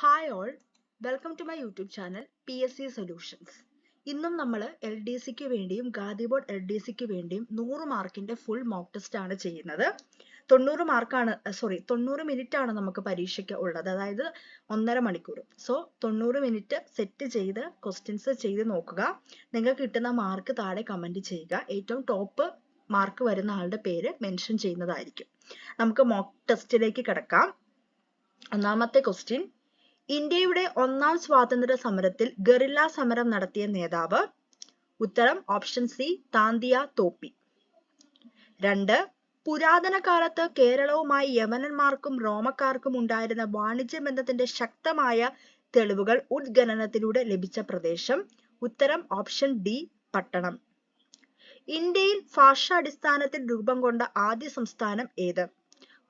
Hi all, welcome to my YouTube channel PSC Solutions. ഇന്നും നമ്മൾ L D സിക്ക് വേണ്ടിയും ഗാദി ബോർഡ് എൽ ഡി സിക്ക് വേണ്ടിയും 100 മാർക്കിന്റെ ഫുൾ മോക്ക് ടെസ്റ്റ് ആണ് ചെയ്യുന്നത്. 90 മിനിറ്റ് ആണ് നമുക്ക് പരീക്ഷയ്ക്ക് ഉള്ളത്, അതായത് 1.5 മണിക്കൂർ. സോ 90 മിനിറ്റ് സെറ്റ് ചെയ്ത് ക്വസ്റ്റ്യൻസ് ചെയ്ത് നോക്കുക. നിങ്ങൾക്ക് കിട്ടുന്ന മാർക്ക് താഴെ കമന്റ് ചെയ്യുക. ഏറ്റവും ടോപ്പ് മാർക്ക് വരുന്ന ആളുടെ പേര് മെൻഷൻ ചെയ്യുന്നതായിരിക്കും. നമുക്ക് മോക്ക് ടെസ്റ്റിലേക്ക് കിടക്കാം. ഒന്നാമത്തെ ക്വസ്റ്റ്യൻ, ഇന്ത്യയുടെ ഒന്നാം സ്വാതന്ത്ര്യ സമരത്തിൽ ഗറില്ല സമരം നടത്തിയ നേതാവ്? ഉത്തരം ഓപ്ഷൻ സി, താന്തിയ തോപ്പി. 2. പുരാതന കാലത്ത് കേരളവുമായി യവനന്മാർക്കും റോമക്കാർക്കും ഉണ്ടായിരുന്ന വാണിജ്യ ബന്ധത്തിന്റെ ശക്തമായ തെളിവുകൾ ഉദ്ഖനനത്തിലൂടെ ലഭിച്ച പ്രദേശം? ഉത്തരം ഓപ്ഷൻ ഡി, പട്ടണം. ഇന്ത്യയിൽ ഭാഷാടിസ്ഥാനത്തിൽ രൂപം കൊണ്ട ആദ്യ സംസ്ഥാനം ഏത്?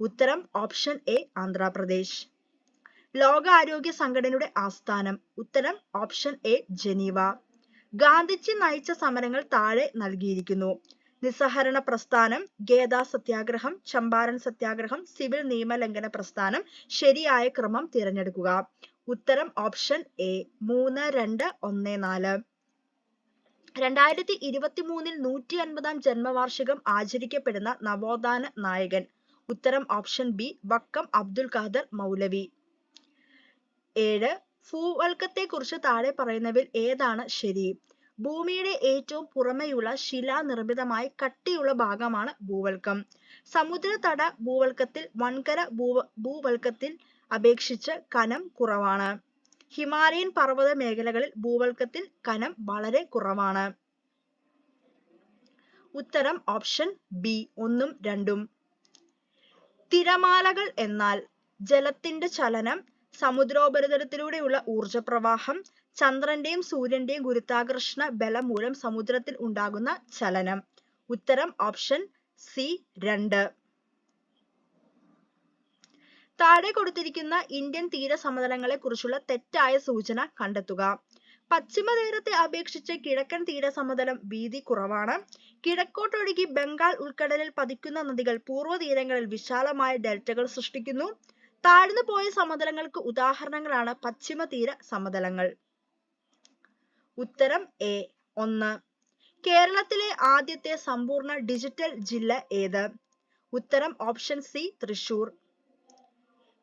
ഉത്തരം ഓപ്ഷൻ എ, ആന്ധ്രാപ്രദേശ്. ലോകാരോഗ്യ സംഘടനയുടെ ആസ്ഥാനം? ഉത്തരം ഓപ്ഷൻ എ, ജനീവ. ഗാന്ധിജി നയിച്ച സമരങ്ങൾ താഴെ നൽകിയിരിക്കുന്നു. നിസ്സഹരണ പ്രസ്ഥാനം, ഗേദ സത്യാഗ്രഹം, ചമ്പാരൻ സത്യാഗ്രഹം, സിവിൽ നിയമലംഘന പ്രസ്ഥാനം. ശരിയായ ക്രമം തിരഞ്ഞെടുക്കുക. ഉത്തരം ഓപ്ഷൻ എ, 3, 2, 1, 4. 2023 150-ാം ജന്മവാർഷികം ആചരിക്കപ്പെടുന്ന നവോത്ഥാന നായകൻ? ഉത്തരം ഓപ്ഷൻ ബി, വക്കം അബ്ദുൽ ഖാദർ മൗലവി. 7. ഭൂവൽക്കത്തെ കുറിച്ച് താഴെ പറയുന്നവയിൽ ഏതാണ് ശരി? ഭൂമിയുടെ ഏറ്റവും പുറമെയുള്ള ശിലാനിർമ്മിതമായ കട്ടിയുള്ള ഭാഗമാണ് ഭൂവൽക്കം. സമുദ്രതട ഭൂവൽക്കത്തിൽ വൻകര ഭൂവൽക്കത്തിൽ അപേക്ഷിച്ച് കനം കുറവാണ്. ഹിമാലയൻ പർവ്വത മേഖലകളിൽ ഭൂവൽക്കത്തിൽ കനം വളരെ കുറവാണ്. ഉത്തരം ഓപ്ഷൻ ബി, 1ഉം 2ഉം. തിരമാലകൾ എന്നാൽ? ജലത്തിന്റെ ചലനം, സമുദ്രോപരിതലത്തിലൂടെയുള്ള ഊർജപ്രവാഹം, ചന്ദ്രന്റെയും സൂര്യന്റെയും ഗുരുത്വാകർഷണ ബലം മൂലം സമുദ്രത്തിൽ ഉണ്ടാകുന്ന ചലനം. ഉത്തരം ഓപ്ഷൻ സി, 2. താഴെ കൊടുത്തിരിക്കുന്ന ഇന്ത്യൻ തീരസമതലങ്ങളെ കുറിച്ചുള്ള തെറ്റായ സൂചന കണ്ടെത്തുക. പശ്ചിമ തീരത്തെ അപേക്ഷിച്ച് കിഴക്കൻ തീരസമതലം വീതി കുറവാണ്. കിഴക്കോട്ടൊഴുകി ബംഗാൾ ഉൾക്കടലിൽ പതിക്കുന്ന നദികൾ പൂർവ്വതീരങ്ങളിൽ വിശാലമായ ഡെൽറ്റകൾ സൃഷ്ടിക്കുന്നു. താഴ്ന്നു പോയ സമതലങ്ങൾക്ക് ഉദാഹരണങ്ങളാണ് പശ്ചിമ തീര സമതലങ്ങൾ. ഉത്തരം എ, 1. കേരളത്തിലെ ആദ്യത്തെ സമ്പൂർണ്ണ ഡിജിറ്റൽ ജില്ല ഏത്? ഉത്തരം ഓപ്ഷൻ സി, തൃശൂർ.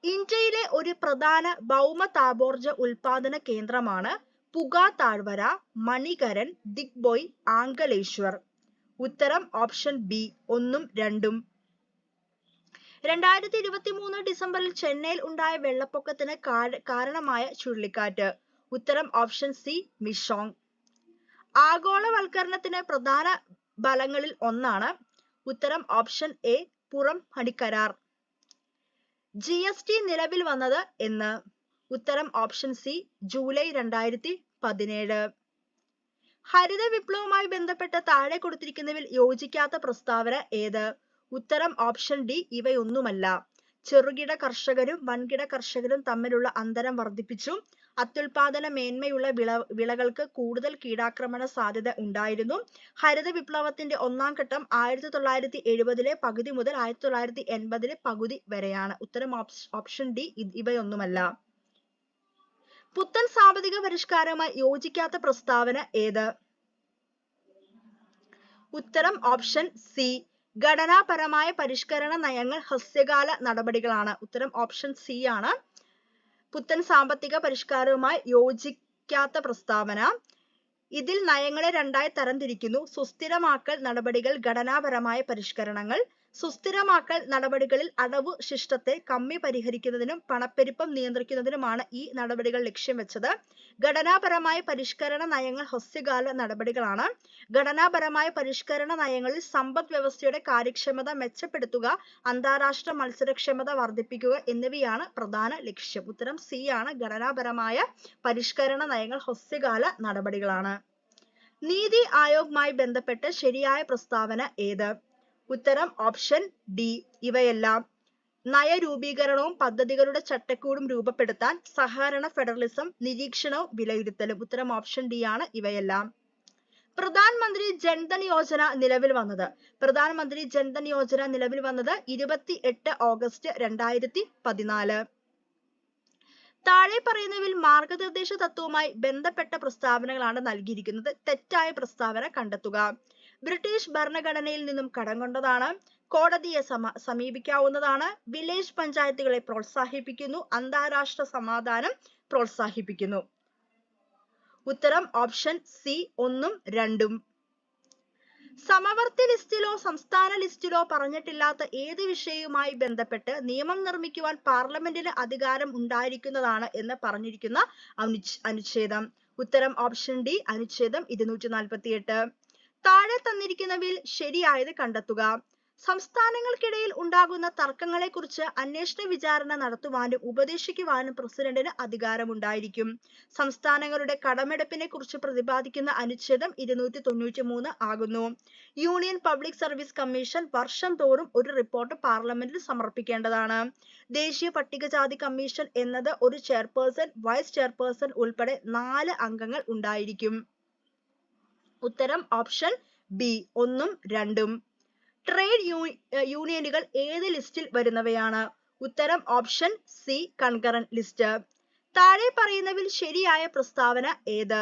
ഇന്ത്യയിലെ ഒരു പ്രധാന ഭൗമ താപോർജ ഉൽപാദന കേന്ദ്രമാണ് പുക താഴ്വര, മണികരൻ, ദിഗ്ബോയ്, ആംഗലേശ്വർ. ഉത്തരം ഓപ്ഷൻ ബി, 1ഉം 2ഉം. 2023 ഡിസംബറിൽ ചെന്നൈയിൽ ഉണ്ടായ വെള്ളപ്പൊക്കത്തിന് കാരണമായ ചുഴലിക്കാറ്റ്? ഉത്തരം ഓപ്ഷൻ സി, മിഷോങ്. ആഗോളവൽക്കരണത്തിന് പ്രധാന ബലങ്ങളിൽ ഒന്നാണ്? ഉത്തരം ഓപ്ഷൻ എ, പുറം പണിക്കരാർ. GST നിലവിൽ വന്നത് എന്ന്? ഉത്തരം ഓപ്ഷൻ സി, ജൂലൈ 2017. ഹരിത വിപ്ലവവുമായി ബന്ധപ്പെട്ട് താഴെ കൊടുത്തിരിക്കുന്നതിൽ യോജിക്കാത്ത പ്രസ്താവന ഏത്? ഉത്തരം ഓപ്ഷൻ ഡി, ഇവയൊന്നുമല്ല. ചെറുകിട കർഷകരും വൻകിട കർഷകരും തമ്മിലുള്ള അന്തരം വർദ്ധിപ്പിച്ചു. അത്യുൽപാദന മേന്മയുള്ള വിളകൾക്ക് കൂടുതൽ കീടാക്രമണ സാധ്യത ഉണ്ടായിരുന്നു. ഹരിത വിപ്ലവത്തിന്റെ ഒന്നാം ഘട്ടം 1970-ലെ പകുതി മുതൽ 1980-ലെ പകുതി വരെയാണ്. ഉത്തരം ഓപ്ഷൻ ഡി, ഇവയൊന്നുമല്ല. പുത്തൻ സാമ്പത്തിക പരിഷ്കാരവുമായി യോജിക്കാത്ത പ്രസ്താവന ഏത്? ഉത്തരം ഓപ്ഷൻ സി, ഘടനാപരമായ പരിഷ്കരണ നയങ്ങൾ ഹ്രസ്വകാല നടപടികളാണ്. ഉത്തരം ഓപ്ഷൻ സി ആണ് പുത്തൻ സാമ്പത്തിക പരിഷ്കാരവുമായി യോജിക്കാത്ത പ്രസ്താവന. ഇതിൽ നയങ്ങളെ രണ്ടായി തരംതിരിക്കുന്നു. സുസ്ഥിരമാക്കൽ നടപടികൾ, ഘടനാപരമായ പരിഷ്കരണങ്ങൾ. സുസ്ഥിരമാക്കൽ നടപടികളിൽ അടവു ശിഷ്ടത്തെ കമ്മി പരിഹരിക്കുന്നതിനും പണപ്പെരുപ്പം നിയന്ത്രിക്കുന്നതിനുമാണ് ഈ നടപടികൾ ലക്ഷ്യം വെച്ചത്. ഘടനാപരമായ പരിഷ്കരണ നയങ്ങൾ ഹ്രസ്വകാല നടപടികളാണ്. ഘടനാപരമായ പരിഷ്കരണ നയങ്ങളിൽ സമ്പദ് വ്യവസ്ഥയുടെ കാര്യക്ഷമത മെച്ചപ്പെടുത്തുക, അന്താരാഷ്ട്ര മത്സരക്ഷമത വർദ്ധിപ്പിക്കുക എന്നിവയാണ് പ്രധാന ലക്ഷ്യം. ഉത്തരം സി ആണ്, ഘടനാപരമായ പരിഷ്കരണ നയങ്ങൾ ഹ്രസ്വകാല നടപടികളാണ്. നീതി ആയോഗുമായി ബന്ധപ്പെട്ട് ശരിയായ പ്രസ്താവന ഏത്? ഉത്തരം ഓപ്ഷൻ ഡി, ഇവയെല്ലാം. നയരൂപീകരണവും പദ്ധതികളുടെ ചട്ടക്കൂടും രൂപപ്പെടുത്താൻ സഹകരണ ഫെഡറലിസം, നിരീക്ഷണവും വിലയിരുത്തലും. ഉത്തരം ഓപ്ഷൻ ഡി ആണ്, ഇവയെല്ലാം. പ്രധാനമന്ത്രി ജൻധൻ യോജന നിലവിൽ വന്നത്? പ്രധാനമന്ത്രി ജൻധൻ യോജന നിലവിൽ വന്നത് 28 ഓഗസ്റ്റ് 2014. താഴെ പറയുന്നവയിൽ മാർഗനിർദ്ദേശ തത്വവുമായി ബന്ധപ്പെട്ട പ്രസ്താവനകളാണ് നൽകിയിരിക്കുന്നത്. തെറ്റായ പ്രസ്താവന കണ്ടെത്തുക. ബ്രിട്ടീഷ് ഭരണഘടനയിൽ നിന്നും കടം കൊണ്ടതാണ്. കോടതിയെ സമീപിക്കാവുന്നതാണ്. വില്ലേജ് പഞ്ചായത്തുകളെ പ്രോത്സാഹിപ്പിക്കുന്നു. അന്താരാഷ്ട്ര സമാധാനം പ്രോത്സാഹിപ്പിക്കുന്നു. ഉത്തരം ഓപ്ഷൻ സി 1 ഉം 2ഉം. സമവർത്തി ലിസ്റ്റിലോ സംസ്ഥാന ലിസ്റ്റിലോ പറഞ്ഞിട്ടില്ലാത്ത ഏത് വിഷയവുമായി ബന്ധപ്പെട്ട് നിയമം നിർമ്മിക്കുവാൻ പാർലമെന്റിന് അധികാരം ഉണ്ടായിരിക്കുന്നതാണ് എന്ന് പറഞ്ഞിരിക്കുന്ന അനുച്ഛേദം. ഉത്തരം ഓപ്ഷൻ ഡി അനുച്ഛേദം 248. താഴെ തന്നിരിക്കുന്നവയിൽ ശരിയായത് കണ്ടെത്തുക. സംസ്ഥാനങ്ങൾക്കിടയിൽ ഉണ്ടാകുന്ന തർക്കങ്ങളെക്കുറിച്ച് അന്വേഷണ വിചാരണ നടത്തുവാനും ഉപദേശിക്കുവാനും പ്രസിഡന്റിന് അധികാരമുണ്ടായിരിക്കും. സംസ്ഥാനങ്ങളുടെ കടമെടുപ്പിനെ കുറിച്ച് പ്രതിപാദിക്കുന്ന അനുച്ഛേദം 293 ആകുന്നു. യൂണിയൻ പബ്ലിക് സർവീസ് കമ്മീഷൻ വർഷം തോറും ഒരു റിപ്പോർട്ട് പാർലമെന്റിൽ സമർപ്പിക്കേണ്ടതാണ്. ദേശീയ പട്ടികജാതി കമ്മീഷൻ എന്നത് ഒരു ചെയർപേഴ്സൺ, വൈസ് ചെയർപേഴ്സൺ ഉൾപ്പെടെ 4 അംഗങ്ങൾ ഉണ്ടായിരിക്കും. ഉത്തരം ഓപ്ഷൻ ബി 1ഉം 2ഉം. ട്രേഡ് യൂണിയനുകൾ ഏത് ലിസ്റ്റിൽ വരുന്നവയാണ്? ഉത്തരം ഓപ്ഷൻ സി കൺകറന്റ് ലിസ്റ്റ്. താഴെ പറയുന്നതിൽ ശരിയായ പ്രസ്താവന ഏത്?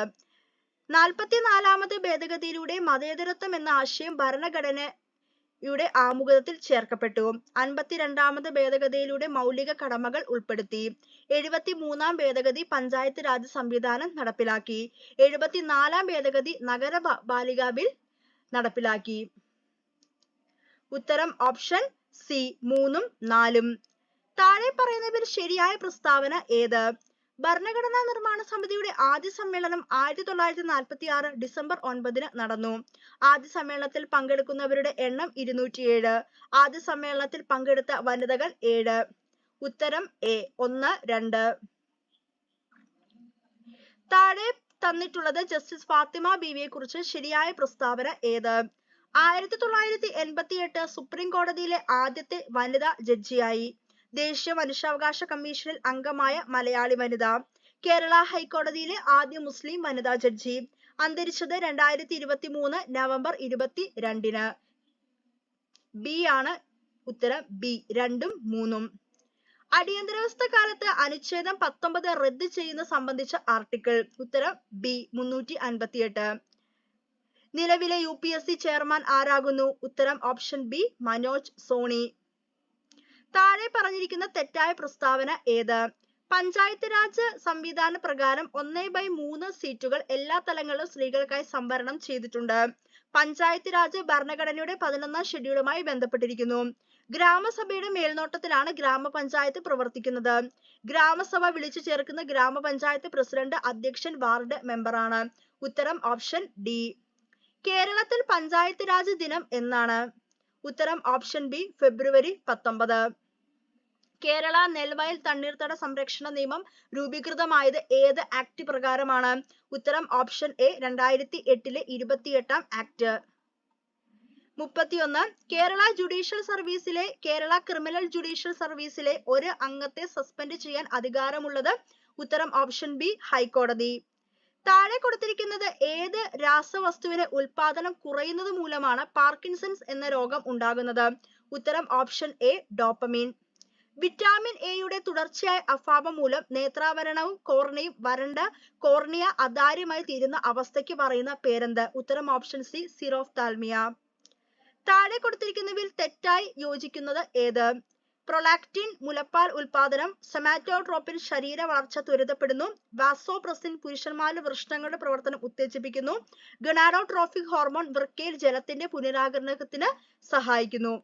44ാമത് ഭേദഗതിയിലൂടെ മതേതരത്വം എന്ന ആശയം ഭരണഘടനയുടെ ആമുഖത്തിൽ ചേർക്കപ്പെട്ടു. 52ാമത് ഭേദഗതിയിലൂടെ മൗലിക കടമകൾ ഉൾപ്പെടുത്തി. 73ാം ഭേദഗതി പഞ്ചായത്ത് രാജ് സംവിധാനം നടപ്പിലാക്കി. 74ാം ഭേദഗതി നഗരപാലിക ബിൽ നടപ്പിലാക്കി. ഉത്തരം ഓപ്ഷൻ സി 3ഉം 4ഉം. താഴെ പറയുന്നതിൽ ശരിയായ പ്രസ്താവന ഏത്? ഭരണഘടനാ നിർമ്മാണ സമിതിയുടെ ആദ്യ സമ്മേളനം 1946 ഡിസംബർ 9 നടന്നു. ആദ്യ സമ്മേളനത്തിൽ പങ്കെടുക്കുന്നവരുടെ എണ്ണം 207. ആദ്യ സമ്മേളനത്തിൽ പങ്കെടുത്ത വനിതകൾ 7. ഉത്തരം എ 1, 2. താഴെ തന്നിട്ടുള്ളത് ജസ്റ്റിസ് ഫാത്തിമ ബീവിയെ കുറിച്ച് ശരിയായ പ്രസ്താവന ഏത്? 1988 സുപ്രീം കോടതിയിലെ ആദ്യത്തെ വനിതാ ജഡ്ജിയായി. ദേശീയ മനുഷ്യാവകാശ കമ്മീഷനിൽ അംഗമായ മലയാളി വനിത. കേരള ഹൈക്കോടതിയിലെ ആദ്യ മുസ്ലിം വനിതാ ജഡ്ജി. അന്തരിച്ചത് 2023 നവംബർ 22. ബി ആണ് ഉത്തരം ബി 2ഉം 3ഉം. അടിയന്തരാവസ്ഥ കാലത്ത് അനുച്ഛേദം 19 റദ്ദ് ചെയ്യുന്ന സംബന്ധിച്ച ആർട്ടിക്കിൾ. ഉത്തരം ബി 358. നിലവിലെ UPSC ചെയർമാൻ ആരാകുന്നു? ഉത്തരം ഓപ്ഷൻ ബി മനോജ് സോണി. താഴെ പറഞ്ഞിരിക്കുന്ന തെറ്റായ പ്രസ്താവന ഏത്? പഞ്ചായത്ത് രാജ് സംവിധാന പ്രകാരം 1/3 സീറ്റുകൾ എല്ലാ തലങ്ങളിലും സ്ത്രീകൾക്കായി സംവരണം ചെയ്തിട്ടുണ്ട്. പഞ്ചായത്ത് രാജ് ഭരണഘടനയുടെ 11ാം ഷെഡ്യൂളുമായി ബന്ധപ്പെട്ടിരിക്കുന്നു. ഗ്രാമസഭയുടെ മേൽനോട്ടത്തിലാണ് ഗ്രാമപഞ്ചായത്ത് പ്രവർത്തിക്കുന്നത്. ഗ്രാമസഭ വിളിച്ചു ചേർക്കുന്ന ഗ്രാമപഞ്ചായത്ത് പ്രസിഡന്റ്, അധ്യക്ഷൻ, വാർഡ് മെമ്പറാണ്. ഉത്തരം ഓപ്ഷൻ ഡി. കേരളത്തിൽ പഞ്ചായത്ത് രാജ് ദിനം എന്നാണ്? ഉത്തരം ഓപ്ഷൻ ബി ഫെബ്രുവരി 19. കേരള നെൽവയൽ തണ്ണീർത്തട സംരക്ഷണ നിയമം രൂപീകൃതമായത് ഏത് ആക്ട് പ്രകാരമാണ്? ഉത്തരം ഓപ്ഷൻ എ 2008 28ാം ആക്ട്. 31. കേരള ജുഡീഷ്യൽ സർവീസിലെ കേരള ക്രിമിനൽ ജുഡീഷ്യൽ സർവീസിലെ ഒരു അംഗത്തെ സസ്പെൻഡ് ചെയ്യാൻ അധികാരമുള്ളത്? ഉത്തരം ഓപ്ഷൻ ബി ഹൈക്കോടതി. താഴെ കൊടുത്തിരിക്കുന്നത് ഏത് രാസവസ്തുവിന്റെ ഉൽപാദനം കുറയുന്നത് മൂലമാണ് പാർക്കിൻസൺസ് എന്ന രോഗം ഉണ്ടാകുന്നത്? ഉത്തരം ഓപ്ഷൻ എ ഡോപ്പമീൻ. വിറ്റാമിൻ എയുടെ തുടർച്ചയായ അഭാവം മൂലം നേത്രാവരണവും കോർണിയയും വരണ്ട കോർണിയ അദാര്യമായി തീരുന്ന അവസ്ഥയ്ക്ക് പറയുന്ന പേരെന്ത്? ഉത്തരം ഓപ്ഷൻ സി സിറോഫ്താൽമിയ. താഴെ കൊടുത്തിരിക്കുന്നവയിൽ തെറ്റായി യോജിക്കുന്നത് ഏത്? പ്രൊലാക്റ്റിൻ മുലപ്പാൽ ഉൽപാദനം. സൊമാറ്റോട്രോപിൻ ശരീര വളർച്ച ത്വരിതപ്പെടുന്നു. വാസോപ്രസിൻ പുരുഷന്മാരിലെ വൃഷ്ണങ്ങളുടെ പ്രവർത്തനം ഉത്തേജിപ്പിക്കുന്നു. ഗൊണാഡോട്രോഫിക് ഹോർമോൺ വൃക്കയിൽ ജലത്തിന്റെ പുനരാഗിരണത്തിന് സഹായിക്കുന്നു.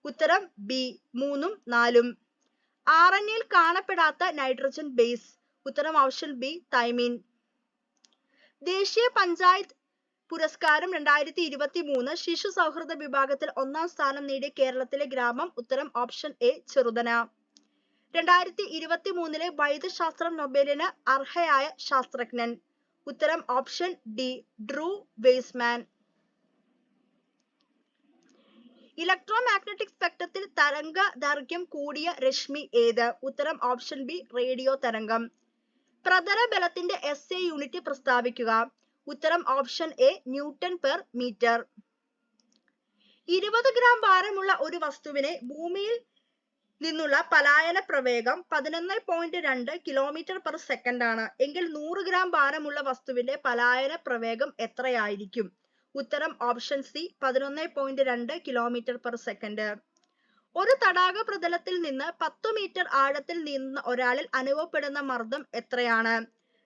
ഉത്തരം ബി 3ഉം 4ഉം. RNAയിൽ കാണപ്പെടാത്ത നൈട്രജൻ ബേസ്. ഉത്തരം ഓപ്ഷൻ ബി തൈമീൻ. ദേശീയ പഞ്ചായത്ത് പുരസ്കാരം 2023 ശിശു സൗഹൃദ വിഭാഗത്തിൽ 1ാം സ്ഥാനം നേടിയ കേരളത്തിലെ ഗ്രാമം? ഉത്തരം ഓപ്ഷൻ എ ചെറുതന. 2023 വൈദ്യശാസ്ത്രം നൊബേലിന് അർഹയായ ശാസ്ത്രജ്ഞൻ? ഉത്തരം option D Drew Weissman. Electromagnetic സ്പെക്ട്രത്തിൽ തരംഗ ദൈർഘ്യം കൂടിയ രശ്മി ഏത്? ഉത്തരം ഓപ്ഷൻ ബി റേഡിയോ തരംഗം. പ്രതല ബലത്തിന്റെ SI യൂണിറ്റ് പ്രസ്താവിക്കുക. ഉത്തരം option A newton per metre. 20 gram ഭാരമുള്ള ഒരു വസ്തുവിനെ ഭൂമിയിൽ നിന്നുള്ള പലായന പ്രവേഗം 11.2 km/s ആണ് എങ്കിൽ 100 ഗ്രാം ഭാരമുള്ള വസ്തുവിന്റെ പലായന പ്രവേഗം എത്രയായിരിക്കും? ഉത്തരം ഓപ്ഷൻ സി 11.2 km/s. ഒരു തടാക പ്രതലത്തിൽ നിന്ന് 10 മീറ്റർ ആഴത്തിൽ നീന്തുന്ന ഒരാളിൽ അനുഭവപ്പെടുന്ന മർദ്ദം എത്രയാണ്?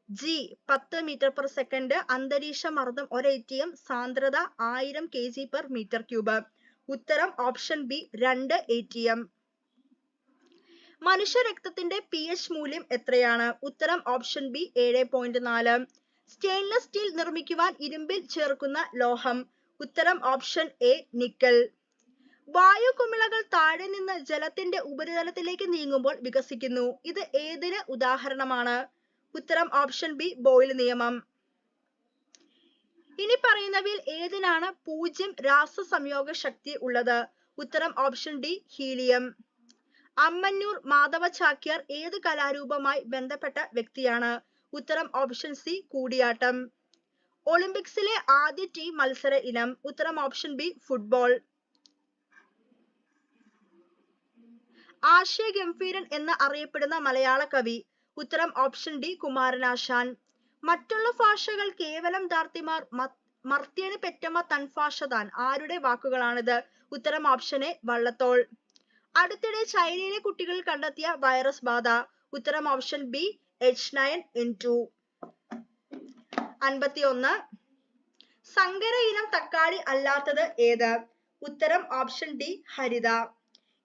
G 10 metre second. അന്തരീക്ഷ മർദ്ദം 1 atm. സാന്ദ്രത 1000 kg/m3. ഉത്തരം ഓപ്ഷൻ ബി 2 atm. മനുഷ്യ രക്തത്തിന്റെ pH മൂല്യം എത്രയാണ്? ഉത്തരം ഓപ്ഷൻ ബി 7.4. സ്റ്റെയിൻലെസ് സ്റ്റീൽ നിർമ്മിക്കുവാൻ ഇരുമ്പിൽ ചേർക്കുന്ന ലോഹം. ഉത്തരം ഓപ്ഷൻ എ നിക്കൽ. വായു കുമിളകൾ താഴെ നിന്ന് ജലത്തിന്റെ ഉപരിതലത്തിലേക്ക് നീങ്ങുമ്പോൾ വികസിക്കുന്നു. ഇത് ഏതിന് ഉദാഹരണമാണ്? ഉത്തരം ഓപ്ഷൻ ബി ബോയിൽ നിയമം. ഇനി പറയുന്നവയിൽ ഏതിനാണ് 0 രാസസംയോഗ ശക്തി ഉള്ളത്? ഉത്തരം option D helium. Ammannur Madhava Chakyar ഏത് കലാരൂപമായി ബന്ധപ്പെട്ട വ്യക്തിയാണ്? ഉത്തരം ഓപ്ഷൻ സി കൂടിയാട്ടം. ഒളിമ്പിക്സിലെ ആദ്യ ടീം മത്സര ഇനം. ഉത്തരം ഓപ്ഷൻ ബി ഫുട്ബോൾ. ആശയഗംഭീരൻ എന്ന് അറിയപ്പെടുന്ന മലയാള കവി. ഉത്തരം ഓപ്ഷൻ ഡി കുമാരനാശാൻ. മറ്റുള്ള ഭാഷകൾ കേവലം ധാർത്തിമാർ മർത്യന് പെറ്റമ്മ തൻ ഭാഷ താൻ ആരുടെ വാക്കുകളാണിത്? ഉത്തരം ഓപ്ഷൻ എ വള്ളത്തോൾ. അടുത്തിടെ ചൈനയിലെ കുട്ടികൾ കണ്ടെത്തിയ വൈറസ് ബാധ. ഉത്തരം ഓപ്ഷൻ ബി H9N2. 51. സങ്കര ഇനം തക്കാളി അല്ലാത്തത് ഏത്? ഉത്തരം ഓപ്ഷൻ ഡി ഹരിത.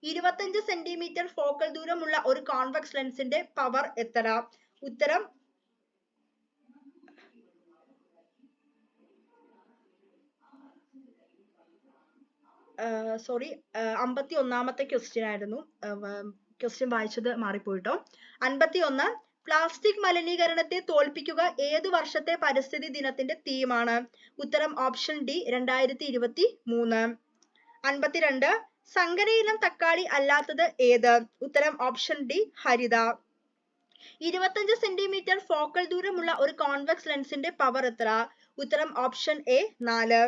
25 സെന്റിമീറ്റർ ഫോക്കൽ ദൂരമുള്ള ഒരു കോൺവെക്സ് ലെൻസിന്റെ പവർ എത്ര? ഉത്തരം 51ാമത്തെ ക്വസ്റ്റ്യൻ ആയിരുന്നു. ക്വസ്റ്റ്യൻ വായിച്ചത് മാറിപ്പോയിട്ടോ. 51. പ്ലാസ്റ്റിക് മലിനീകരണത്തെ തോൽപ്പിക്കുക ഏത് വർഷത്തെ പരിസ്ഥിതി ദിനത്തിന്റെ തീമാണ്? ഉത്തരം ഓപ്ഷൻ ഡി 2023. 52. സങ്കര ഇനം തക്കാളി അല്ലാത്തത് ഏത്? ഉത്തരം ഓപ്ഷൻ ഡി ഹരിത. 25 സെന്റിമീറ്റർ ഫോക്കൽ ദൂരമുള്ള ഒരു കോൺവെക്സ് ലെൻസിന്റെ പവർ എത്ര? ഉത്തരം ഓപ്ഷൻ എ 4.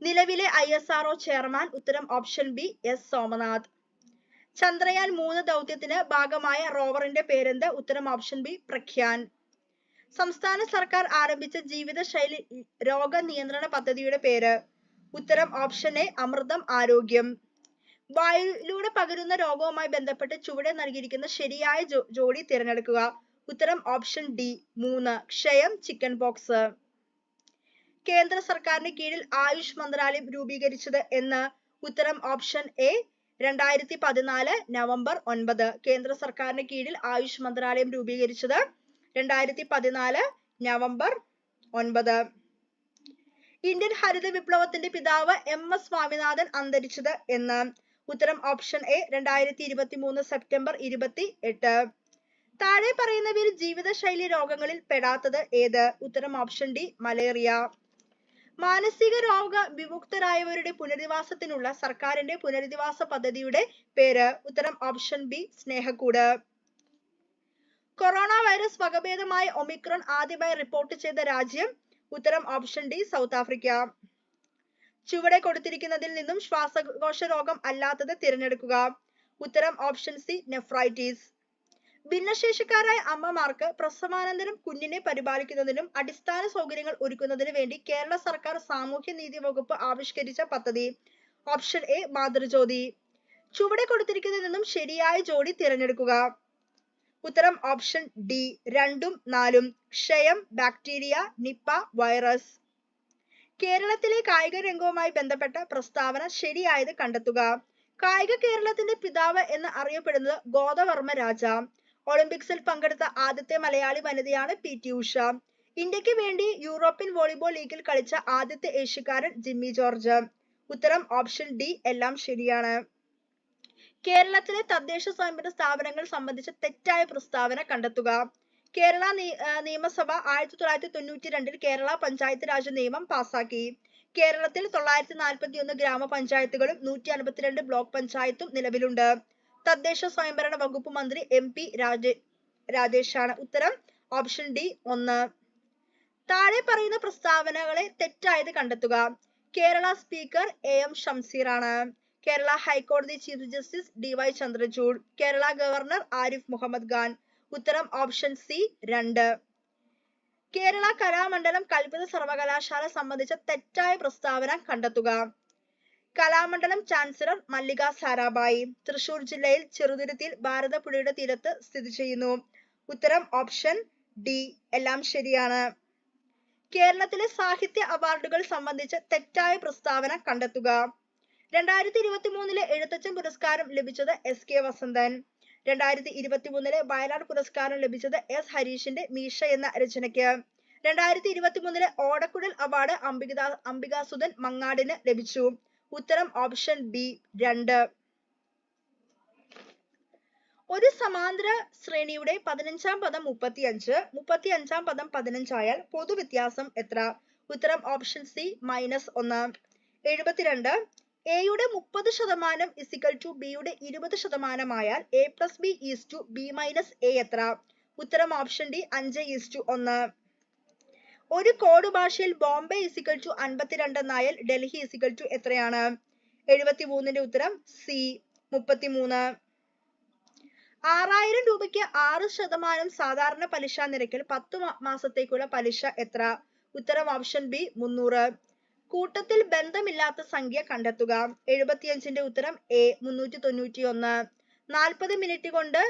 നിലവിലെ ISRO ചെയർമാൻ. ഉത്തരം option B S Somnath. Chandrayaan 3 ദൗത്യത്തിന് ഭാഗമായ റോവറിന്റെ പേരെന്ത്? ഉത്തരം ഓപ്ഷൻ ബി പ്രഖ്യാൻ. സംസ്ഥാന സർക്കാർ ആരംഭിച്ച ജീവിതശൈലി രോഗ നിയന്ത്രണ പദ്ധതിയുടെ പേര്? ഉത്തരം ഓപ്ഷൻ എ അമൃതം ആരോഗ്യം. വായുവിലൂടെ പകരുന്ന രോഗവുമായി ബന്ധപ്പെട്ട് ചുവടെ നൽകിയിരിക്കുന്ന ശരിയായ ജോഡി തിരഞ്ഞെടുക്കുക. ഉത്തരം ഓപ്ഷൻ ഡി 3. ക്ഷയം, ചിക്കൻ പോക്സ്. കേന്ദ്ര സർക്കാരിന് കീഴിൽ ആയുഷ് മന്ത്രാലയം രൂപീകരിച്ചത് എന്ന്? ഉത്തരം ഓപ്ഷൻ എ 2014 നവംബർ 9. കേന്ദ്ര സർക്കാരിന് കീഴിൽ ആയുഷ് മന്ത്രാലയം രൂപീകരിച്ചത് 2014 നവംബർ 9. ഇന്ത്യൻ ഹരിത വിപ്ലവത്തിന്റെ പിതാവ് MS സ്വാമിനാഥൻ അന്തരിച്ചത് എന്ന്? ഉത്തരം ഓപ്ഷൻ എ 2023 സെപ്റ്റംബർ 28. താഴെ പറയുന്നവയിൽ ജീവിതശൈലി രോഗങ്ങളിൽ പെടാത്തത് ഏത്? ഉത്തരം ഓപ്ഷൻ ഡി മലേറിയ. മാനസിക രോഗ വിമുക്തരായവരുടെ പുനരധിവാസത്തിനുള്ള സർക്കാരിന്റെ പുനരധിവാസ പദ്ധതിയുടെ പേര്? ഉത്തരം ഓപ്ഷൻ ബി സ്നേഹക്കൂട്. കൊറോണ വൈറസ് വകഭേദമായ ഒമിക്രോൺ ആദ്യമായി റിപ്പോർട്ട് ചെയ്ത രാജ്യം? ഉത്തരം ഓപ്ഷൻ ഡി സൗത്ത് ആഫ്രിക്ക. ചുവടെ കൊടുത്തിരിക്കുന്നതിൽ നിന്നും ശ്വാസകോശ രോഗം അല്ലാത്തത് തിരഞ്ഞെടുക്കുക. ഉത്തരം ഓപ്ഷൻ സി നെഫ്രൈറ്റിസ്. ഭിന്നശേഷിക്കാരായ അമ്മമാർക്ക് പ്രസവാനന്തരം കുഞ്ഞിനെ പരിപാലിക്കുന്നതിനും അടിസ്ഥാന സൗകര്യങ്ങൾ ഒരുക്കുന്നതിന് വേണ്ടി കേരള സർക്കാർ സാമൂഹ്യനീതി വകുപ്പ് ആവിഷ്കരിച്ച പദ്ധതി? Option A Mathrujyothi. ചുവടെ കൊടുത്തിരിക്കുന്നതിൽ നിന്നും ശരിയായ ജോഡി തിരഞ്ഞെടുക്കുക. ഉത്തരം ഓപ്ഷൻ ഡി 2ഉം 4ഉം. ക്ഷയം, ബാക്ടീരിയ, നിപ്പ, വൈറസ്. കേരളത്തിലെ കായിക രംഗവുമായി ബന്ധപ്പെട്ട പ്രസ്താവന ശരിയായത് കണ്ടെത്തുക. കായിക കേരളത്തിന്റെ പിതാവ് എന്ന് അറിയപ്പെടുന്നത് ഗോദവർമ്മ രാജ. ഒളിമ്പിക്സിൽ പങ്കെടുത്ത ആദ്യത്തെ മലയാളി വനിതയാണ് PT ഉഷ. ഇന്ത്യക്ക് വേണ്ടി യൂറോപ്യൻ വോളിബോൾ ലീഗിൽ കളിച്ച ആദ്യത്തെ ഏഷ്യക്കാരൻ ജിമ്മി ജോർജ്. ഉത്തരം ഓപ്ഷൻ ഡി എല്ലാം ശരിയാണ്. കേരളത്തിലെ തദ്ദേശ സ്വയംഭരണ സ്ഥാപനങ്ങൾ സംബന്ധിച്ച തെറ്റായ പ്രസ്താവന കണ്ടെത്തുക. കേരള നിയമസഭ 1992 കേരള പഞ്ചായത്ത് രാജ് നിയമം പാസാക്കി. കേരളത്തിൽ 941 ഗ്രാമപഞ്ചായത്തുകളും 152 ബ്ലോക്ക് പഞ്ചായത്തും നിലവിലുണ്ട്. തദ്ദേശ സ്വയംഭരണ വകുപ്പ് മന്ത്രി MP രാജേഷാണ്. ഉത്തരം ഓപ്ഷൻ ഡി 1. താഴെ പറയുന്ന പ്രസ്താവനകളെ തെറ്റായത് കണ്ടെത്തുക. കേരള സ്പീക്കർ AM ഷംസീർ ആണ്. കേരള ഹൈക്കോടതി chief justice DY Chandrachud. Kerala governor Arif Mohammed Khan. ഉത്തരം ഓപ്ഷൻ സി 2. കേരള കലാമണ്ഡലം കൽപ്പിത സർവകലാശാല സംബന്ധിച്ച തെറ്റായ പ്രസ്താവന കണ്ടെത്തുക. കലാമണ്ഡലം ചാൻസലർ മല്ലിക സാരാഭായി. തൃശൂർ ജില്ലയിൽ ചെറുതുരുത്തിയിൽ ഭാരതപ്പുഴയുടെ തീരത്ത് സ്ഥിതി ചെയ്യുന്നു. ഉത്തരം ഓപ്ഷൻ ഡി. എല്ലാം ശരിയാണ്. കേരളത്തിലെ സാഹിത്യ അവാർഡുകൾ സംബന്ധിച്ച് തെറ്റായ പ്രസ്താവന കണ്ടെത്തുക. 2023 എഴുത്തച്ഛൻ പുരസ്കാരം ലഭിച്ചത് SK വസന്തൻ. 2023 വയലാർ പുരസ്കാരം ലഭിച്ചത് S ഹരീഷിന്റെ മീശ എന്ന രചനയ്ക്ക്. 2023 ഓടക്കുഴൽ അവാർഡ് അംബികാസുധൻ മങ്ങാടിന് ലഭിച്ചു. ഉത്തരം ഓപ്ഷൻ ബി 2. ഒരു സമാന്തര ശ്രേണിയുടെ 15-ാം പദം 35, 35-ാം പദം 15 ആയാൽ പൊതുവ്യത്യാസം എത്ര? ഉത്തരം ഓപ്ഷൻ സി -1. 72. എയുടെ 30% = ബിയുടെ 20% ആയാൽ A+B = B - A എത്ര? ഉത്തരം ഓപ്ഷൻ ഡി 5:1. ഒരു കോഡ് ഭാഷയിൽ ബോംബെ = 52 എന്നായാൽ ഡൽഹി = എത്രയാണ്? 73. ഉത്തരം സി 33. 6000 രൂപയ്ക്ക് 6% സാധാരണ പലിശ നിരക്കിൽ 10 മാസത്തേക്കുള്ള പലിശ എത്ര? ഉത്തരം ഓപ്ഷൻ ബി 300. കൂട്ടത്തിൽ ബന്ധമില്ലാത്ത സംഖ്യ കണ്ടെത്തുക. 75. ഉത്തരം എ 391. 40 മിനിറ്റ് കൊണ്ട്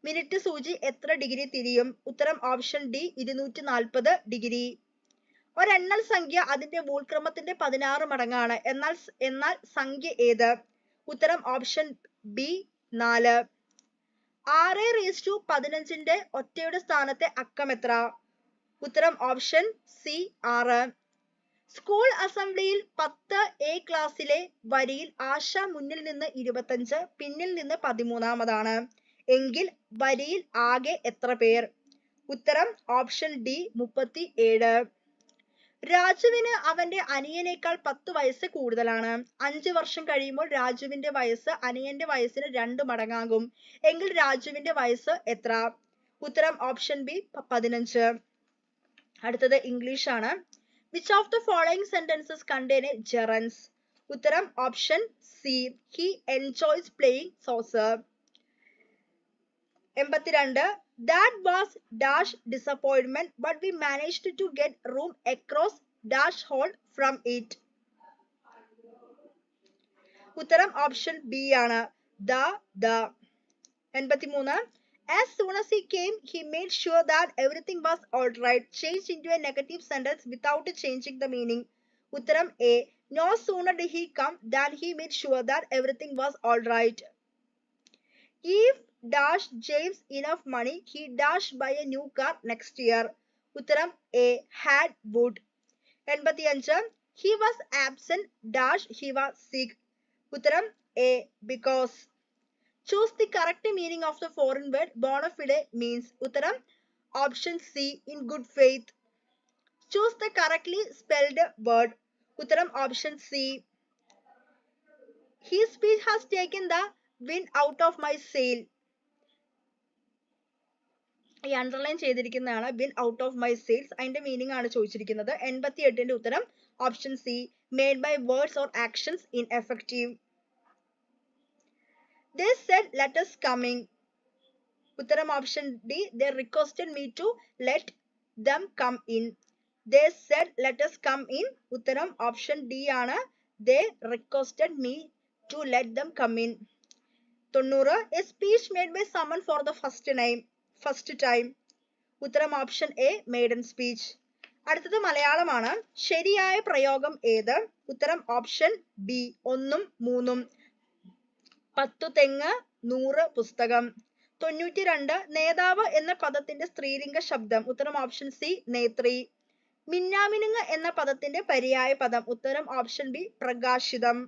മിനിറ്റ് സൂചി എത്ര ഡിഗ്രി തിരിയും? ഉത്തരം ഓപ്ഷൻ ഡി 240 ഡിഗ്രി. ഒരെണ്ണൽ സംഖ്യ അതിന്റെ വൂൾക്രമത്തിന്റെ 16 മടങ്ങാണ്. എന്നാൽ സംഖ്യ ഏത്? ഉത്തരം ഓപ്ഷൻ ബി 4. 6:15 ഒറ്റയുടെ സ്ഥാനത്തെ അക്കം എത്ര? ഉത്തരം ഓപ്ഷൻ സി 6. സ്കൂൾ അസംബ്ലിയിൽ 10 A ക്ലാസ്സിലെ വരിയിൽ ആശ മുന്നിൽ നിന്ന് 25, പിന്നിൽ നിന്ന് 13-ാമതാണ് എങ്കിൽ വരിയിൽ ആകെ എത്ര പേർ? ഉത്തരം ഓപ്ഷൻ ഡി 37. രാജുവിന് അവന്റെ അനിയനേക്കാൾ 10 വയസ്സ് കൂടുതലാണ്. 5 വർഷം കഴിയുമ്പോൾ രാജുവിന്റെ വയസ്സ് അനിയന്റെ വയസ്സിന് 2 മടങ്ങാകും എങ്കിൽ രാജുവിന്റെ വയസ്സ് എത്ര? ഉത്തരം ഓപ്ഷൻ ബി 15. അടുത്തത് ഇംഗ്ലീഷ് ആണ്. Which of the following sentences contain a gerund? ഉത്തരം option C. He enjoys playing soccer. 82. That was dash disappointment, but we managed to get room across dash hall from it. ഉത്തരം option B ആണ്. The. 83. As soon as he came, he made sure that everything was alright. Changed into a negative sentence without changing the meaning. ഉത്തരം A. No sooner did he come than he made sure that everything was alright. If dash James enough money, he dash buy a new car next year. ഉത്തരം A. had would. 85. He was absent dash he was sick. ഉത്തരം A. because. Choose the correct meaning of the foreign word bona fide means. ഉത്തരം option C. in good faith. Choose the correctly spelled word. ഉത്തരം option C. His speech has taken the wind out of my sail. ഈ underline ചെയ്തിരിക്കുന്നതാണ് wind out of my sails. അതിന്റെ meaning ആണ് ചോദിച്ചിരിക്കുന്നത്. 88. ഉത്തരം option C. made by words or actions ineffective. They said let us come in. ഉത്തരം option D. They requested me to let them come in. They said let us come in. ഉത്തരം option D ആണ്. They requested me to let them come in. 90. A speech made by someone for the first time. ഉത്തരം option A. maiden speech. അടുത്തത് മലയാളമാണ്. ശരിയായ പ്രയോഗം ഏത്? ഉത്തരം option B. 1 ഉം 3 ഉം. 10 തെങ്ങ് 100 പുസ്തകം. 92. നേതാവ് എന്ന പദത്തിന്റെ സ്ത്രീലിംഗ ശബ്ദം. ഉത്തരം ഓപ്ഷൻ സി. നേത്രി. മിന്നാമിനുങ്ങ് എന്ന പദത്തിന്റെ പര്യായ പദം. ഉത്തരം ഓപ്ഷൻ ബി. പ്രകാശിതം.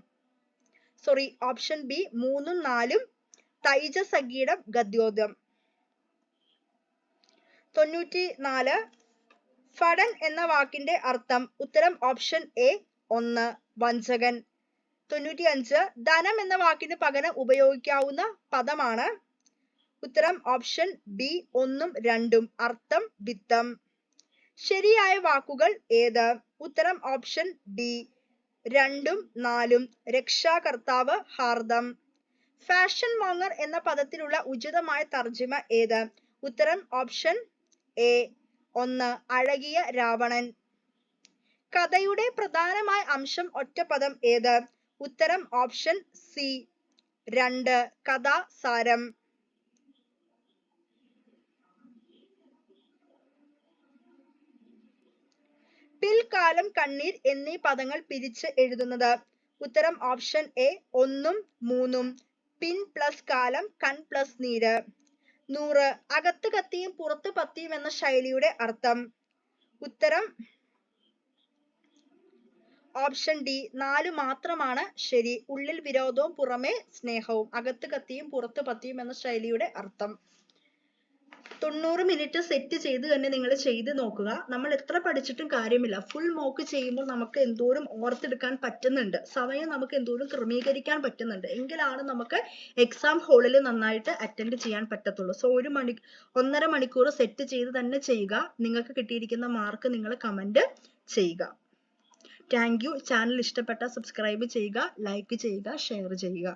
ഓപ്ഷൻ ബി 3 ഉം 4 ഉം. തൈജസഗീതം ഗദ്യോതം. 94. ഫടൻ എന്ന വാക്കിന്റെ അർത്ഥം. ഉത്തരം ഓപ്ഷൻ എ. 1 വഞ്ചകൻ. 95. ധനം എന്ന വാക്കിന് പകരം ഉപയോഗിക്കാവുന്ന പദമാണ്. ഉത്തരം ഓപ്ഷൻ ബി 1 ഉം 2 ഉം. അർത്ഥം വിത്തം. ശരിയായ വാക്കുകൾ ഏത്? ഉത്തരം ഓപ്ഷൻ ഡി. 2ഉം 4ഉം രക്ഷാകർത്താവ് ഹാർദം. ഫാഷൻ മോങ്ങർ എന്ന പദത്തിലുള്ള ഉചിതമായ തർജിമ ഏത്? ഉത്തരം ഓപ്ഷൻ എ 1 അഴകിയ രാവണൻ. കഥയുടെ പ്രധാനമായ അംശം ഒറ്റപ്പദം ഏത്? ഉത്തരം ഓപ്ഷൻ സി 2 കഥാസാരം. പിൽക്കാലം കണ്ണീർ എന്നീ പദങ്ങൾ പിരിച്ച് എഴുതുന്നത്? ഉത്തരം ഓപ്ഷൻ എ 1ഉം 3ഉം. പിൻ പ്ലസ് കാലം കൺ പ്ലസ് നീര്. 100 അകത്ത് കത്തിയും പുറത്ത് പത്തിയും എന്ന ശൈലിയുടെ അർത്ഥം? ഉത്തരം ഓപ്ഷൻ ഡി 4 മാത്രമാണ് ശരി. ഉള്ളിൽ വിരോധവും പുറമേ സ്നേഹവും. അകത്ത് കത്തിയും പുറത്ത് പത്തിയും എന്ന ശൈലിയുടെ അർത്ഥം. 90 മിനിറ്റ് സെറ്റ് ചെയ്ത് തന്നെ നിങ്ങൾ ചെയ്ത് നോക്കുക. നമ്മൾ എത്ര പഠിച്ചിട്ടും കാര്യമില്ല. ഫുൾ മോക്ക് ചെയ്യുമ്പോൾ നമുക്ക് എന്തോരം ഓർത്തെടുക്കാൻ പറ്റുന്നുണ്ട്, സമയം നമുക്ക് എന്തോരം ക്രമീകരിക്കാൻ പറ്റുന്നുണ്ട്, എങ്കിലാണ് നമുക്ക് എക്സാം ഹാളിൽ നന്നായിട്ട് അറ്റൻഡ് ചെയ്യാൻ പറ്റത്തുള്ളൂ. സോ 1.5 മണിക്കൂർ സെറ്റ് ചെയ്ത് തന്നെ ചെയ്യുക. നിങ്ങൾക്ക് കിട്ടിയിരിക്കുന്ന മാർക്ക് നിങ്ങൾ കമന്റ് ചെയ്യുക. Thank you. ചാനൽ ഇഷ്ടപ്പെട്ട സബ്സ്ക്രൈബ് ചെയ്യുക, ലൈക്ക് ചെയ്യുക, ഷെയർ ചെയ്യുക.